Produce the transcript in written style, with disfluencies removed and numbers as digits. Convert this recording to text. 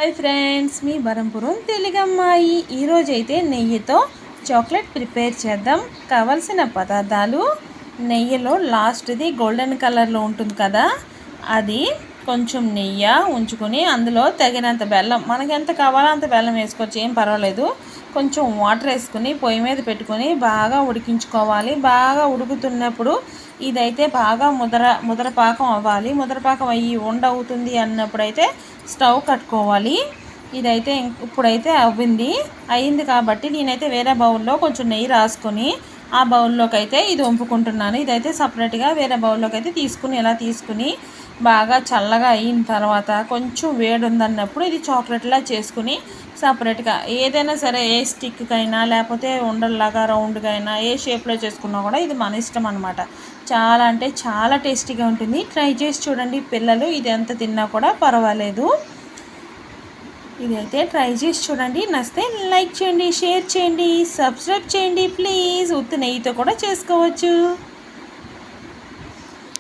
Hi friends, మీ బరంపురం తెలుగమ్మాయి. ఈరోజైతే నెయ్యితో chocolate prepare చేద్దాం. కావలసిన పదార్థాలు: నెయ్యిలో లాస్ట్ది గోల్డెన్ కలర్లో ఉంటుంది కదా, అది కొంచెం నెయ్యి ఉంచుకొని అందులో తగినంత బెల్లం, మనకి ఎంత కావాలో అంత బెల్లం వేసుకోవచ్చు, ఏం పర్వాలేదు. కొంచెం వాటర్ వేసుకుని పొయ్యి మీద పెట్టుకొని బాగా ఉడికించుకోవాలి. బాగా ఉడుకుతున్నప్పుడు ఇదైతే బాగా ముదర పాకం అవ్వాలి. ముదర పాకం అయ్యి ఉండవుతుంది అన్నప్పుడైతే స్టవ్ కట్టుకోవాలి. ఇదైతే ఇప్పుడైతే అయింది కాబట్టి నేనైతే వేరే బౌల్లో కొంచెం నెయ్యి రాసుకొని ఆ బౌల్లోకి అయితే ఇది వంపుకుంటున్నాను. ఇదైతే సపరేట్గా వేరే బౌల్లోకి అయితే తీసుకుని బాగా చల్లగా అయిన తర్వాత కొంచెం వేడి ఉందన్నప్పుడు ఇది చాక్లెట్లా చేసుకుని సపరేట్గా ఏదైనా సరే, ఏ స్టిక్కైనా లేకపోతే ఉండల్లాగా రౌండ్గా అయినా ఏ షేప్లో చేసుకున్నా కూడా ఇది మన ఇష్టం అనమాట. చాలా అంటే చాలా టేస్టీగా ఉంటుంది. ట్రై చేసి చూడండి పిల్లలు, ఇది ఎంత తిన్నా కూడా పర్వాలేదు. ఇదైతే ట్రై చేసి చూడండి. నచ్చితే లైక్ చేయండి, షేర్ చేయండి, సబ్స్క్రైబ్ చేయండి ప్లీజ్. ఉత్తి నెయ్యితో కూడా చేసుకోవచ్చు.